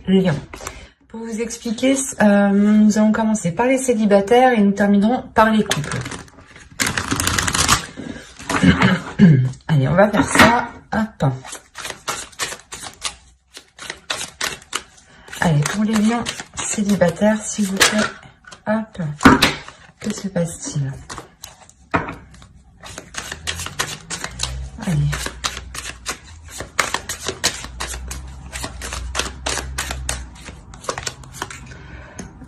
Lion. Pour vous expliquer, nous allons commencer par les célibataires et nous terminerons par les couples. Allez, on va faire ça. Hop. Allez, pour les lions célibataires, s'il vous plaît. Hop. Que se passe-t-il? Allez.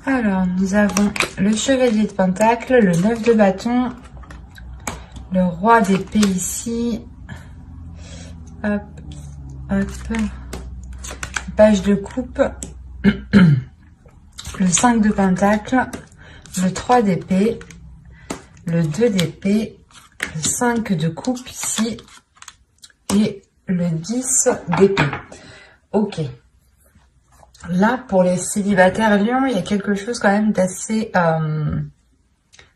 Alors, nous avons le chevalier de pentacle, le 9 de bâton, le roi d'épée ici, hop, hop, page de coupe, le 5 de pentacle, le 3 d'épée, le 2 d'épée, le 5 de coupe ici, et le 10 d'épée. Ok. Là, pour les célibataires lions, il y a quelque chose quand même d'assez,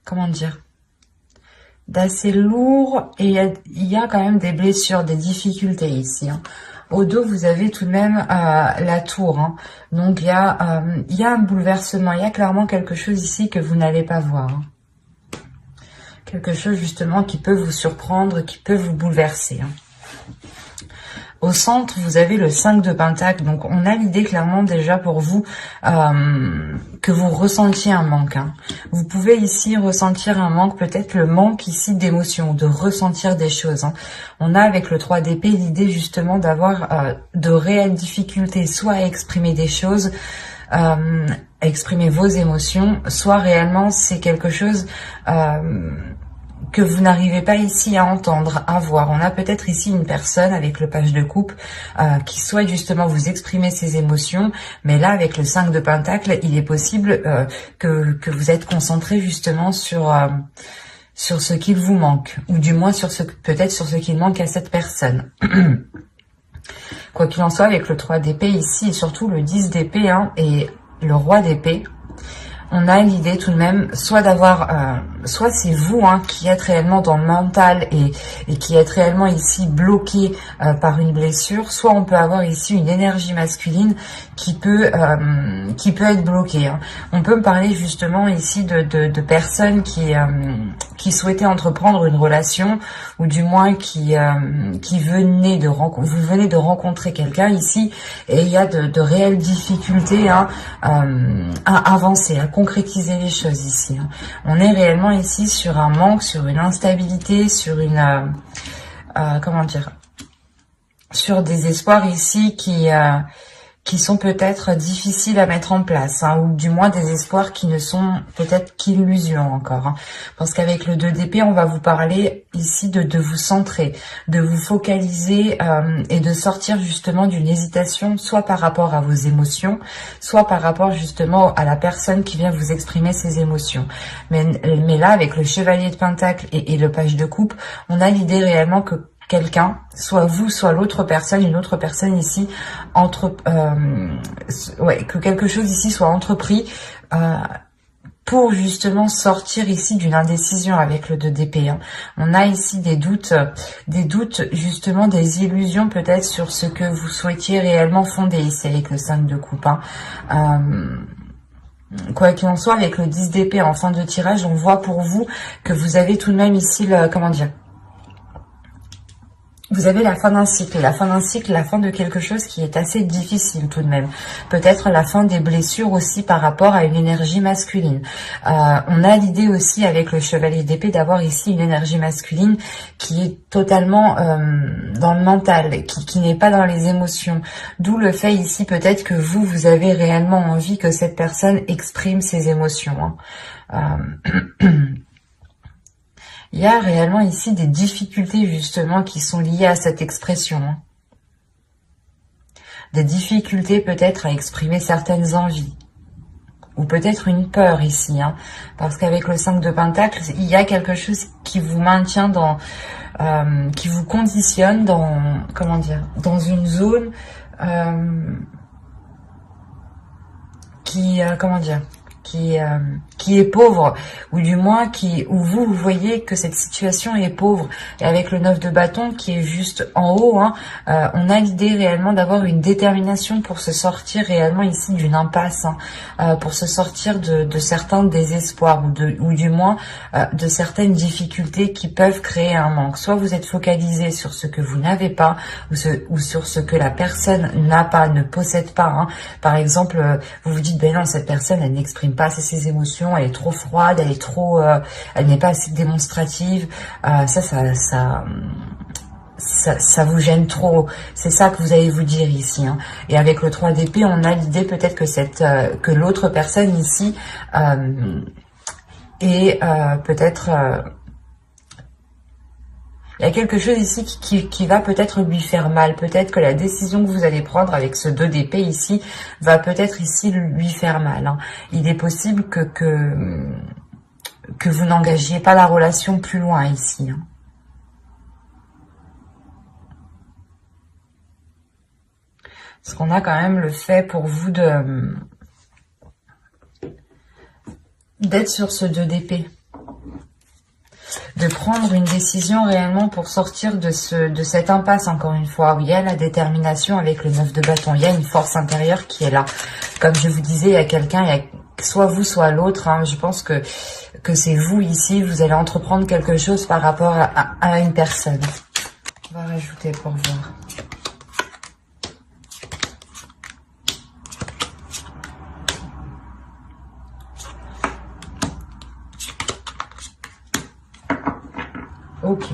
comment dire, d'assez lourd, et il y a quand même des blessures, des difficultés ici. Hein. Au dos, vous avez tout de même la tour. Hein. Donc, il y a un bouleversement. Il y a clairement quelque chose ici que vous n'allez pas voir. Hein. Quelque chose justement qui peut vous surprendre, qui peut vous bouleverser. Hein. Au centre, vous avez le 5 de pentacle. Donc, on a l'idée clairement déjà pour vous que vous ressentiez un manque. Hein. Vous pouvez ici ressentir un manque, peut-être le manque ici d'émotion, de ressentir des choses. Hein. On a avec le 3 d'épée l'idée justement d'avoir de réelles difficultés, soit à exprimer des choses, à exprimer vos émotions, soit réellement c'est quelque chose que vous n'arrivez pas ici à entendre, à voir. On a peut-être ici une personne avec le page de coupe qui souhaite justement vous exprimer ses émotions, mais là avec le 5 de pentacle, il est possible que vous êtes concentré justement sur ce qu'il vous manque, ou du moins sur peut-être sur ce qu'il manque à cette personne. Quoi qu'il en soit, avec le 3 d'épée ici, et surtout le 10 d'épée hein, et le roi d'épée, on a l'idée tout de même, soit d'avoir, soit c'est vous hein, qui êtes réellement dans le mental et qui êtes réellement ici bloqué par une blessure, soit on peut avoir ici une énergie masculine qui peut être bloquée. Hein. On peut me parler justement ici de personnes qui souhaitaient entreprendre une relation, ou du moins qui venaient vous venez de rencontrer quelqu'un ici, et il y a de réelles difficultés hein, à avancer, à concrétiser les choses ici. Hein. On est réellement ici sur un manque, sur une instabilité, sur une comment dire, sur des espoirs ici qui sont peut-être difficiles à mettre en place, hein, ou du moins des espoirs qui ne sont peut-être qu'illusions encore. Hein, parce qu'avec le 2 d'épée, on va vous parler ici de vous centrer, de vous focaliser et de sortir justement d'une hésitation, soit par rapport à vos émotions, soit par rapport justement à la personne qui vient vous exprimer ses émotions. Mais là, avec le chevalier de pentacle et le page de coupe, on a l'idée réellement que quelqu'un, soit vous, soit l'autre personne, une autre personne ici, que quelque chose ici soit entrepris pour justement sortir ici d'une indécision avec le 2 d'épée. Hein. On a ici des doutes justement, des illusions peut-être sur ce que vous souhaitiez réellement fonder ici avec le 5 de coupe. Hein. Quoi qu'il en soit, avec le 10 d'épée en fin de tirage, on voit pour vous que vous avez tout de même ici le, comment dire, vous avez la fin d'un cycle, la fin de quelque chose qui est assez difficile tout de même. Peut-être la fin des blessures aussi par rapport à une énergie masculine. On a l'idée aussi avec le chevalier d'épée d'avoir ici une énergie masculine qui est totalement dans le mental, qui n'est pas dans les émotions. D'où le fait ici peut-être que vous avez réellement envie que cette personne exprime ses émotions. Hein. Il y a réellement ici des difficultés justement qui sont liées à cette expression. Hein. Des difficultés peut-être à exprimer certaines envies. Ou peut-être une peur ici. Hein. Parce qu'avec le 5 de pentacle, il y a quelque chose qui vous maintient dans... qui vous conditionne dans... Comment dire, dans une zone qui... comment dire, qui qui est pauvre, ou du moins où vous voyez que cette situation est pauvre. Et avec le 9 de bâton qui est juste en haut, hein, on a l'idée réellement d'avoir une détermination pour se sortir réellement ici d'une impasse, hein, pour se sortir de certains désespoirs, ou du moins de certaines difficultés qui peuvent créer un manque. Soit vous êtes focalisé sur ce que vous n'avez pas, ou sur ce que la personne n'a pas, ne possède pas, hein. Par exemple, vous vous dites, ben non, cette personne, elle n'exprime pas assez ses émotions, elle est trop froide, elle est trop, elle n'est pas assez démonstrative. Ça vous gêne trop. C'est ça que vous allez vous dire ici, hein. Et avec le 3 d'épée, on a l'idée peut-être que l'autre personne ici est peut-être... il y a quelque chose ici qui va peut-être lui faire mal. Peut-être que la décision que vous allez prendre avec ce 2 d'épée ici va peut-être ici lui faire mal, hein. Il est possible que vous n'engagiez pas la relation plus loin ici, hein. Parce qu'on a quand même le fait pour vous d'être sur ce 2 d'épée. De prendre une décision réellement pour sortir de cette impasse, encore une fois, où il y a la détermination avec le 9 de bâton. Il y a une force intérieure qui est là. Comme je vous disais, il y a quelqu'un, il y a soit vous, soit l'autre, hein. Je pense que c'est vous ici, vous allez entreprendre quelque chose par rapport à une personne. On va rajouter pour voir. Ok.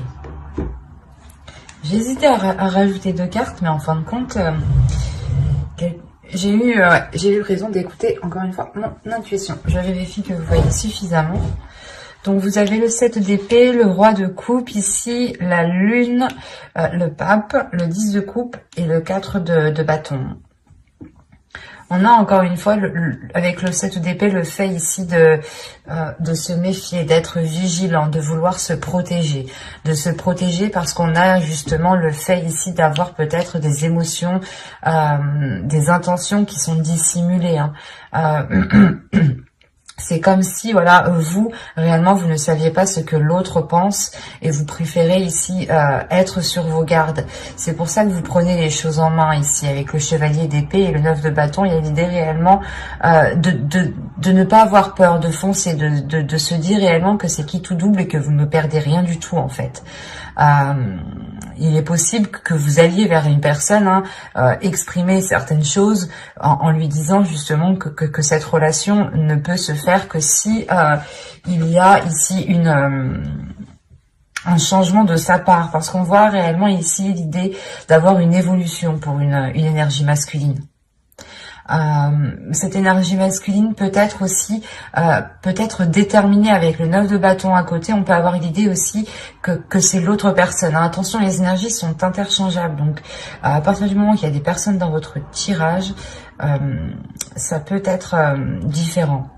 J'ai hésité à rajouter 2 cartes, mais en fin de compte, j'ai eu raison d'écouter encore une fois mon intuition. Je vérifie que vous voyez suffisamment. Donc vous avez le 7 d'épée, le roi de coupe ici, la lune, le pape, le 10 de coupe et le 4 de bâton. On a encore une fois, avec le 7 d'épée, le fait ici de se méfier, d'être vigilant, de vouloir se protéger. De se protéger parce qu'on a justement le fait ici d'avoir peut-être des émotions, des intentions qui sont dissimulées, hein. C'est comme si, voilà, vous, réellement, vous ne saviez pas ce que l'autre pense et vous préférez ici être sur vos gardes. C'est pour ça que vous prenez les choses en main ici avec le chevalier d'épée et le 9 de bâton. Il y a l'idée réellement de ne pas avoir peur, de foncer, de se dire réellement que c'est qui tout double et que vous ne perdez rien du tout en fait. Il est possible que vous alliez vers une personne, hein, exprimer certaines choses en lui disant justement que cette relation ne peut se faire que si il y a ici un changement de sa part, parce qu'on voit réellement ici l'idée d'avoir une évolution pour une énergie masculine. Cette énergie masculine peut être aussi peut-être déterminée avec le 9 de bâton à côté. On peut avoir l'idée aussi que c'est l'autre personne, hein. Attention, les énergies sont interchangeables, donc à partir du moment qu'il y a des personnes dans votre tirage, ça peut être différent.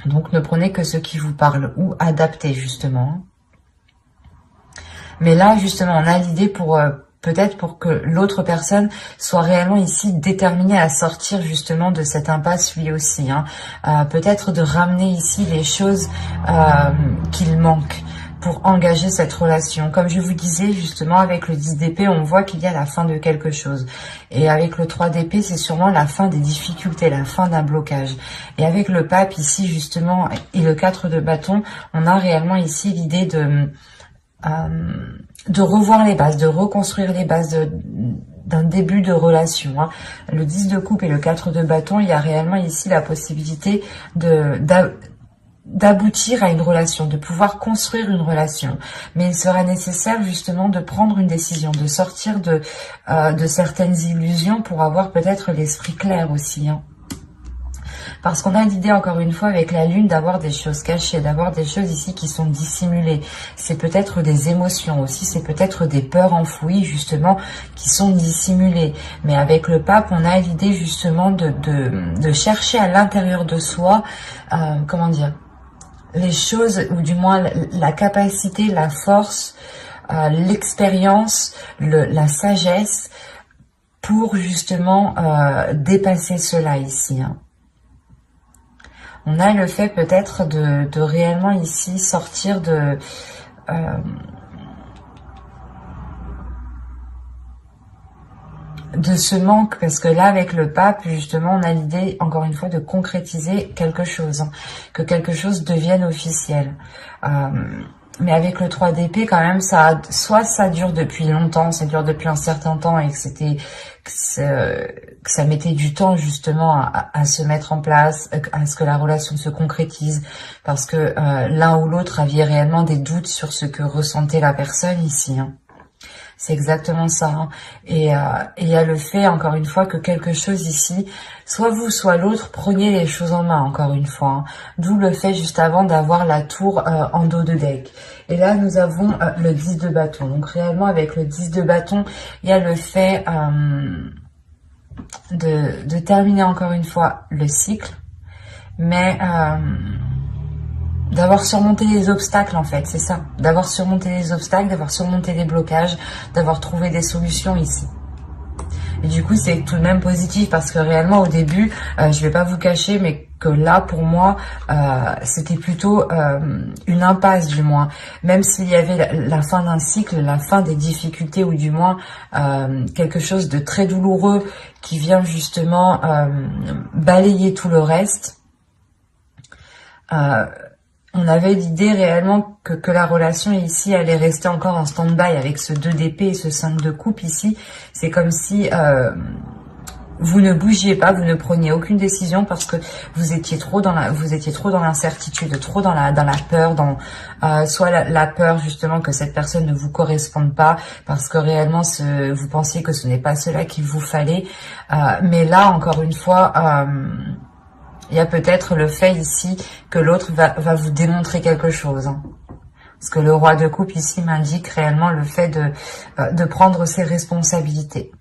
Donc ne prenez que ce qui vous parle ou adaptez justement. Mais là justement on a l'idée pour peut-être pour que l'autre personne soit réellement ici déterminée à sortir justement de cette impasse lui aussi, hein. Peut-être de ramener ici les choses qu'il manque pour engager cette relation. Comme je vous disais justement avec le 10 d'épée, on voit qu'il y a la fin de quelque chose. Et avec le 3 d'épée, c'est sûrement la fin des difficultés, la fin d'un blocage. Et avec le pape ici justement et le 4 de bâton, on a réellement ici l'idée de revoir les bases, de reconstruire les bases d'un début de relation, hein. Le 10 de coupe et le 4 de bâton, il y a réellement ici la possibilité d'aboutir à une relation, de pouvoir construire une relation. Mais il sera nécessaire justement de prendre une décision, de sortir de certaines illusions pour avoir peut-être l'esprit clair aussi, hein. Parce qu'on a l'idée, encore une fois, avec la lune, d'avoir des choses cachées, d'avoir des choses ici qui sont dissimulées. C'est peut-être des émotions aussi, c'est peut-être des peurs enfouies, justement, qui sont dissimulées. Mais avec le pape, on a l'idée, justement, de chercher à l'intérieur de soi, comment dire, les choses, ou du moins la capacité, la force, l'expérience, la sagesse, pour, justement, dépasser cela ici, hein. On a le fait peut-être de réellement ici sortir de ce manque, parce que là avec le pape justement on a l'idée encore une fois de concrétiser quelque chose, hein, que quelque chose devienne officiel. Mais avec le 3 d'épée quand même, soit ça dure depuis longtemps, ça dure depuis un certain temps et que ça mettait du temps justement à se mettre en place, à ce que la relation se concrétise, parce que l'un ou l'autre aviez réellement des doutes sur ce que ressentait la personne ici, hein. C'est exactement ça, hein. Et il y a le fait, encore une fois, que quelque chose ici, soit vous, soit l'autre, preniez les choses en main, encore une fois, hein. D'où le fait, juste avant, d'avoir la tour en dos de deck. Et là, nous avons le 10 de bâton. Donc, réellement, avec le 10 de bâton, il y a le fait de terminer, encore une fois, le cycle. Mais... d'avoir surmonté les obstacles, en fait, c'est ça. D'avoir surmonté les obstacles, d'avoir surmonté les blocages, d'avoir trouvé des solutions ici. Et du coup, c'est tout de même positif parce que réellement, au début, je vais pas vous cacher, mais que là, pour moi, c'était plutôt une impasse, du moins. Même s'il y avait la fin d'un cycle, la fin des difficultés, ou du moins quelque chose de très douloureux qui vient justement balayer tout le reste. On avait l'idée réellement que la relation ici allait rester encore en stand-by avec ce 2 d'épée et ce 5 de coupe ici. C'est comme si vous ne bougiez pas, vous ne preniez aucune décision parce que vous étiez trop dans l'incertitude, trop dans la peur, soit la peur justement que cette personne ne vous corresponde pas parce que réellement vous pensiez que ce n'est pas cela qu'il vous fallait. Mais là, encore une fois, il y a peut-être le fait ici que l'autre va vous démontrer quelque chose, hein. Parce que le roi de coupe ici m'indique réellement le fait de prendre ses responsabilités.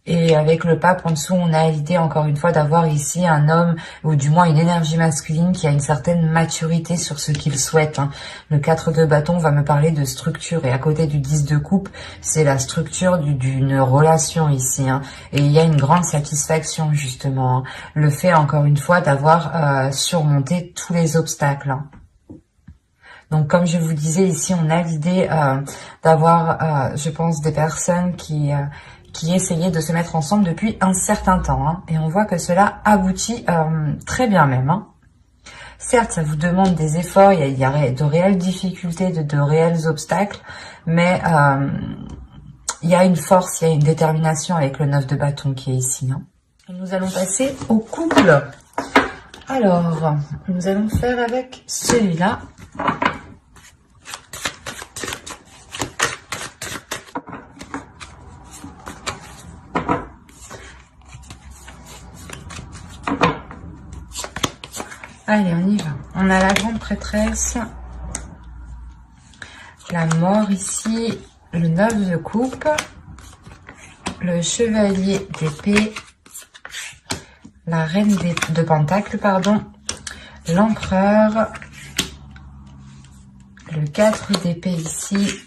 Et avec le pape en dessous, on a l'idée encore une fois d'avoir ici un homme, ou du moins une énergie masculine qui a une certaine maturité sur ce qu'il souhaite, hein. Le 4 de bâton va me parler de structure, et à côté du 10 de coupe, c'est la structure d'une relation ici, hein. Et il y a une grande satisfaction justement, hein. Le fait encore une fois d'avoir surmonté tous les obstacles, hein. Donc, comme je vous disais, ici, on a l'idée d'avoir, je pense, des personnes qui essayaient de se mettre ensemble depuis un certain temps, hein. Et on voit que cela aboutit très bien même, hein. Certes, ça vous demande des efforts, il y a de réelles difficultés, de réels obstacles, mais il y a une force, il y a une détermination avec le 9 de bâton qui est ici, hein. Et nous allons passer au couple. Alors, nous allons faire avec celui-là. Allez, on y va. On a la grande prêtresse, la mort ici, le 9 de coupe, le chevalier d'épée, la reine de pentacle, pardon, l'empereur, le 4 d'épée ici,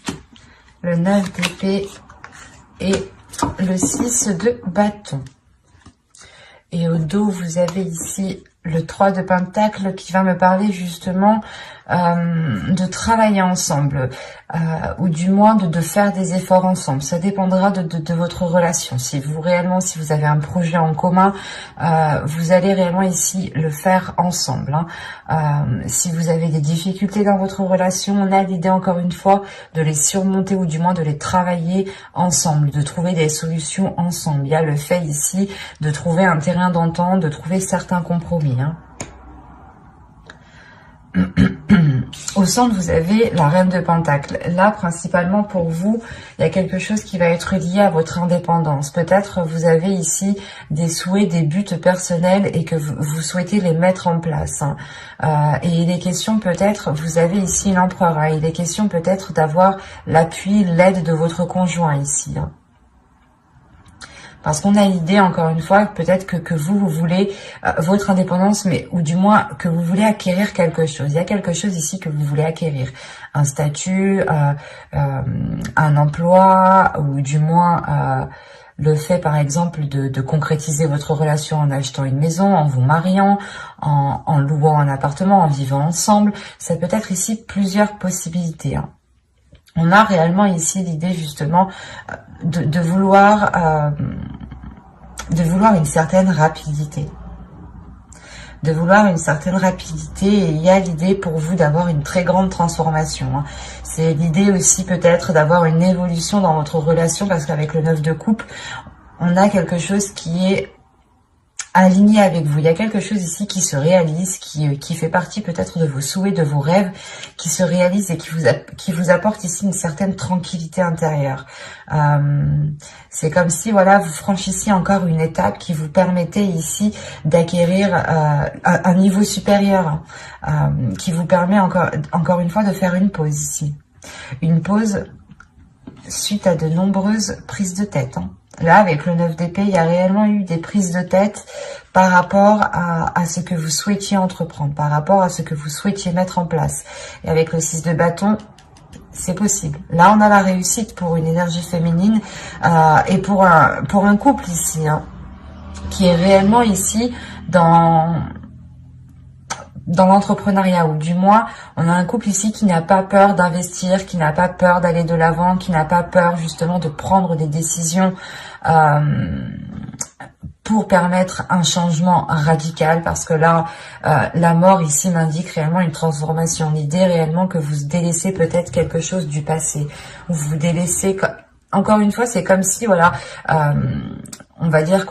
le 9 d'épée et le 6 de bâton. Et au dos, vous avez ici le 3 de pentacle qui va me parler justement de travailler ensemble, ou du moins de faire des efforts ensemble. Ça dépendra de votre relation. Si vous avez un projet en commun, vous allez réellement ici le faire ensemble, hein. Si vous avez des difficultés dans votre relation, on a l'idée encore une fois de les surmonter, ou du moins de les travailler ensemble, de trouver des solutions ensemble. Il y a le fait ici de trouver un terrain d'entente, de trouver certains compromis, hein. Au centre, vous avez la reine de pentacle. Là, principalement pour vous, il y a quelque chose qui va être lié à votre indépendance. Peut-être vous avez ici des souhaits, des buts personnels et que vous souhaitez les mettre en place, hein. Et il est question peut-être, vous avez ici l'empereur, hein. Il est question peut-être d'avoir l'appui, l'aide de votre conjoint ici, hein. Parce qu'on a l'idée, encore une fois, peut-être que vous voulez votre indépendance, mais ou du moins que vous voulez acquérir quelque chose. Il y a quelque chose ici que vous voulez acquérir. Un statut, un emploi, ou du moins le fait par exemple de concrétiser votre relation en achetant une maison, en vous mariant, en louant un appartement, en vivant ensemble. Ça peut être ici plusieurs possibilités, hein. On a réellement ici l'idée justement de vouloir une certaine rapidité. De vouloir une certaine rapidité, et il y a l'idée pour vous d'avoir une très grande transformation, hein. C'est l'idée aussi peut-être d'avoir une évolution dans votre relation, parce qu'avec le 9 de coupe, on a quelque chose qui est aligné avec vous. Il y a quelque chose ici qui se réalise, qui fait partie peut-être de vos souhaits, de vos rêves, qui se réalise et qui vous apporte ici une certaine tranquillité intérieure. C'est comme si, voilà, vous franchissiez encore une étape qui vous permettait ici d'acquérir un niveau supérieur, qui vous permet encore une fois de faire une pause ici. Une pause suite à de nombreuses prises de tête, hein. Là, avec le 9 d'épée, il y a réellement eu des prises de tête par rapport à ce que vous souhaitiez entreprendre, par rapport à ce que vous souhaitiez mettre en place. Et avec le 6 de bâton, c'est possible. Là, on a la réussite pour une énergie féminine et pour un couple ici, hein, qui est réellement ici dans l'entrepreneuriat, ou du moins, on a un couple ici qui n'a pas peur d'investir, qui n'a pas peur d'aller de l'avant, qui n'a pas peur justement de prendre des décisions pour permettre un changement radical, parce que là, la mort ici m'indique réellement une transformation. L'idée réellement que vous délaissez peut-être quelque chose du passé, ou vous délaissez, encore une fois, c'est comme si, voilà, on va dire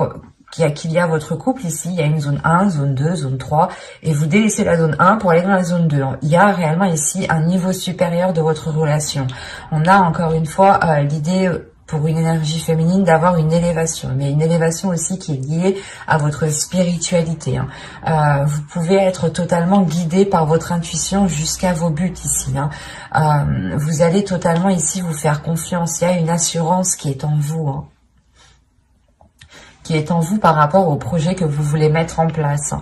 qu'il y a votre couple ici, il y a une zone 1, zone 2, zone 3, et vous délaissez la zone 1 pour aller dans la zone 2. Il y a réellement ici un niveau supérieur de votre relation. On a encore une fois l'idée pour une énergie féminine d'avoir une élévation, mais une élévation aussi qui est liée à votre spiritualité, hein. Vous pouvez être totalement guidé par votre intuition jusqu'à vos buts ici, hein. Vous allez totalement ici vous faire confiance. Il y a une assurance qui est en vous, hein, qui est en vous par rapport au projet que vous voulez mettre en place.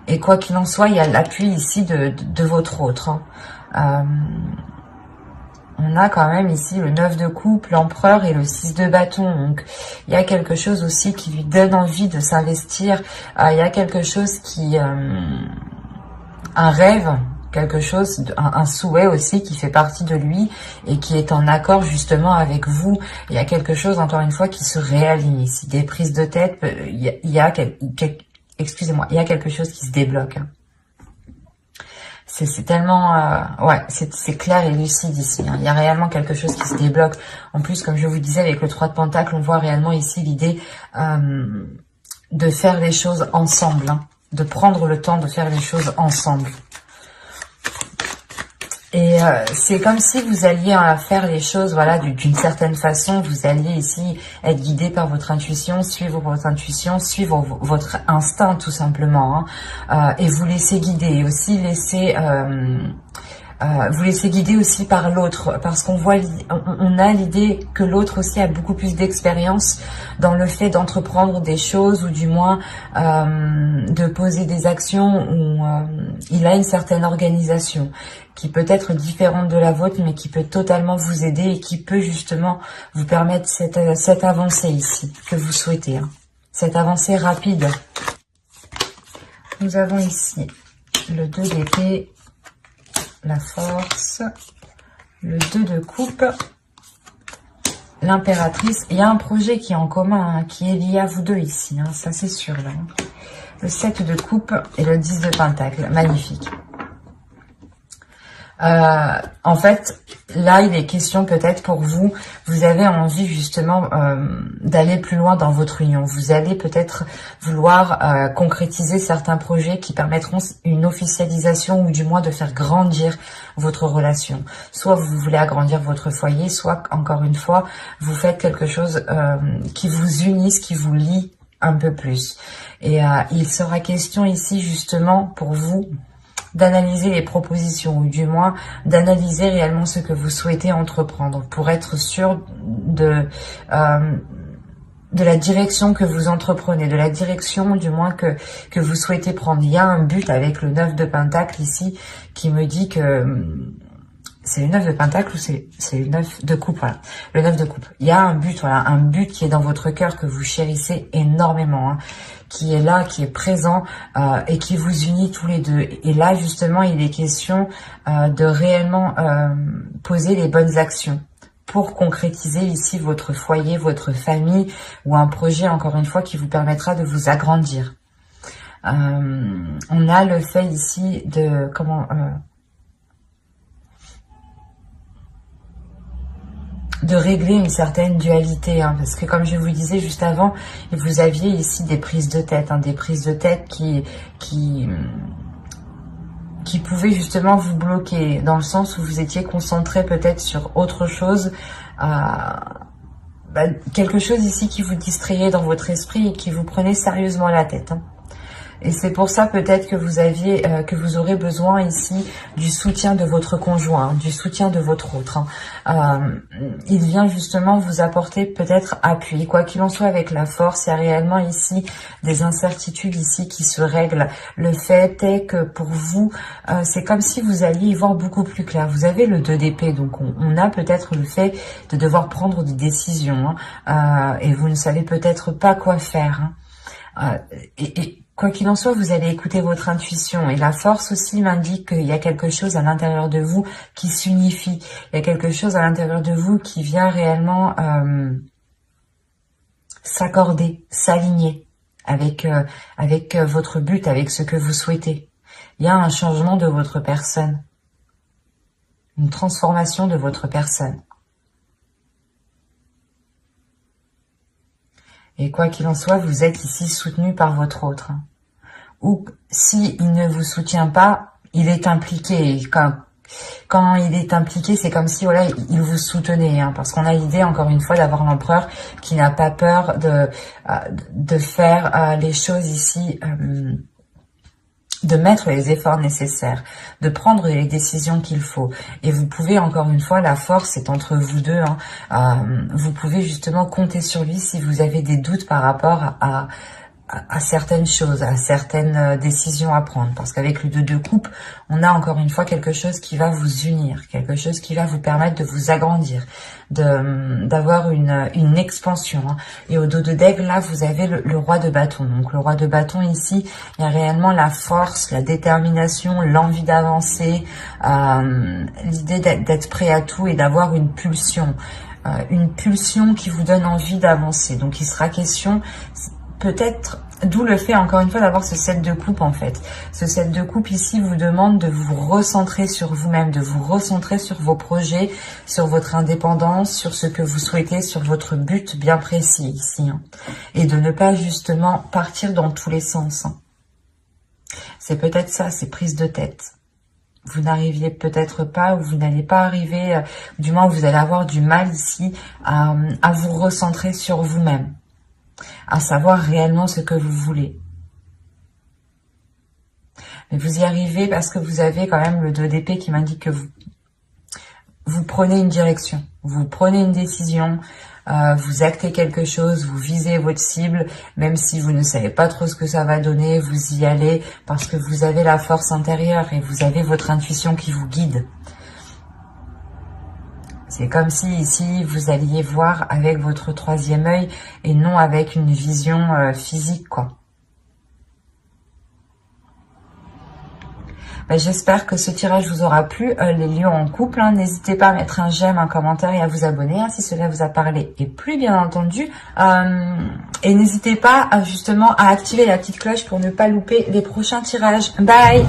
Et quoi qu'il en soit, il y a l'appui ici de votre autre, hein. On a quand même ici le 9 de coupe, l'empereur et le 6 de bâton. Donc, il y a quelque chose aussi qui lui donne envie de s'investir. Il y a quelque chose qui... un rêve, quelque chose, un souhait aussi qui fait partie de lui et qui est en accord justement avec vous. Il y a quelque chose, encore une fois, qui se réaligne ici. Des prises de tête, excusez-moi, il y a quelque chose qui se débloque, hein. C'est tellement... ouais, c'est clair et lucide ici, hein. Il y a réellement quelque chose qui se débloque. En plus, comme je vous disais, avec le 3 de Pentacle, on voit réellement ici l'idée de faire les choses ensemble, hein, de prendre le temps de faire les choses ensemble. Et c'est comme si vous alliez faire les choses, voilà, d'une certaine façon. Vous alliez ici être guidé par votre intuition, suivre votre instinct tout simplement, hein, et vous laisser guider. Et aussi vous laissez guider aussi par l'autre, parce qu'on voit, on a l'idée que l'autre aussi a beaucoup plus d'expérience dans le fait d'entreprendre des choses, ou du moins de poser des actions, où il a une certaine organisation qui peut être différente de la vôtre, mais qui peut totalement vous aider et qui peut justement vous permettre cette avancée ici que vous souhaitez, hein, cette avancée rapide. Nous avons ici le 2 d'épée, la force, le 2 de coupe, l'impératrice. Il y a un projet qui est en commun, hein, qui est lié à vous deux ici, hein, ça c'est sûr là. Le 7 de coupe et le 10 de pentacle, magnifique. En fait, là, il est question peut-être pour vous, vous avez envie justement d'aller plus loin dans votre union. Vous allez peut-être vouloir concrétiser certains projets qui permettront une officialisation, ou du moins de faire grandir votre relation. Soit vous voulez agrandir votre foyer, soit, encore une fois, vous faites quelque chose qui vous unisse, qui vous lie un peu plus. Et il sera question ici justement pour vous d'analyser les propositions, ou du moins d'analyser réellement ce que vous souhaitez entreprendre, pour être sûr de la direction que vous entreprenez, de la direction du moins que vous souhaitez prendre. Il y a un but avec le 9 de Pentacle ici qui me dit que c'est le 9 de pentacle ou c'est le 9 de coupe, voilà. Le 9 de coupe. Il y a un but, voilà, un but qui est dans votre cœur, que vous chérissez énormément, hein, qui est là, qui est présent et qui vous unit tous les deux. Et là, justement, il est question de réellement poser les bonnes actions pour concrétiser ici votre foyer, votre famille ou un projet, encore une fois, qui vous permettra de vous agrandir. On a le fait ici de... de régler une certaine dualité, hein, parce que comme je vous le disais juste avant, vous aviez ici des prises de tête, hein, des prises de tête qui pouvaient justement vous bloquer, dans le sens où vous étiez concentré peut-être sur autre chose, quelque chose ici qui vous distrayait dans votre esprit et qui vous prenait sérieusement la tête, hein. Et c'est pour ça peut-être que vous aurez besoin ici du soutien de votre conjoint, du soutien de votre autre, hein. Il vient justement vous apporter peut-être appui. Quoi qu'il en soit, avec la force, il y a réellement ici des incertitudes ici qui se règlent. Le fait est que pour vous, c'est comme si vous alliez y voir beaucoup plus clair. Vous avez le 2 d'épée, donc on a peut-être le fait de devoir prendre des décisions, hein, et vous ne savez peut-être pas quoi faire, hein. Quoi qu'il en soit, vous allez écouter votre intuition. Et la force aussi m'indique qu'il y a quelque chose à l'intérieur de vous qui s'unifie. Il y a quelque chose à l'intérieur de vous qui vient réellement s'accorder, s'aligner avec votre but, avec ce que vous souhaitez. Il y a un changement de votre personne. Une transformation de votre personne. Et quoi qu'il en soit, vous êtes ici soutenu par votre autre. Ou s'il ne vous soutient pas, il est impliqué. Et quand il est impliqué, c'est comme si voilà, il vous soutenait. Hein, parce qu'on a l'idée, encore une fois, d'avoir l'empereur qui n'a pas peur de faire les choses ici, de mettre les efforts nécessaires, de prendre les décisions qu'il faut. Et vous pouvez, encore une fois, la force est entre vous deux, hein, vous pouvez justement compter sur lui si vous avez des doutes par rapport à certaines choses, à certaines décisions à prendre. Parce qu'avec le 2 de coupe, on a encore une fois quelque chose qui va vous unir, quelque chose qui va vous permettre de vous agrandir, d'avoir une expansion, hein. Et au dos de d'aigle, là, vous avez le roi de bâton. Donc le roi de bâton ici, il y a réellement la force, la détermination, l'envie d'avancer, l'idée d'être prêt à tout et d'avoir une pulsion qui vous donne envie d'avancer. Donc il sera question peut-être, d'où le fait encore une fois d'avoir ce 7 de coupe en fait. Ce 7 de coupe ici vous demande de vous recentrer sur vous-même, de vous recentrer sur vos projets, sur votre indépendance, sur ce que vous souhaitez, sur votre but bien précis ici, hein. Et de ne pas justement partir dans tous les sens, hein. C'est peut-être ça, ces prises de tête. Vous n'arriviez peut-être pas, ou vous n'allez pas arriver, du moins vous allez avoir du mal ici à vous recentrer sur vous-même, à savoir réellement ce que vous voulez. Mais vous y arrivez parce que vous avez quand même le 2 d'épée qui m'indique que vous prenez une direction, vous prenez une décision, vous actez quelque chose, vous visez votre cible, même si vous ne savez pas trop ce que ça va donner, vous y allez parce que vous avez la force intérieure et vous avez votre intuition qui vous guide. C'est comme si ici vous alliez voir avec votre 3e œil et non avec une vision physique, quoi. J'espère que ce tirage vous aura plu, les lions en couple, hein. N'hésitez pas à mettre un j'aime, un commentaire et à vous abonner, hein, si cela vous a parlé et plu, bien entendu. Et n'hésitez pas justement à activer la petite cloche pour ne pas louper les prochains tirages. Bye!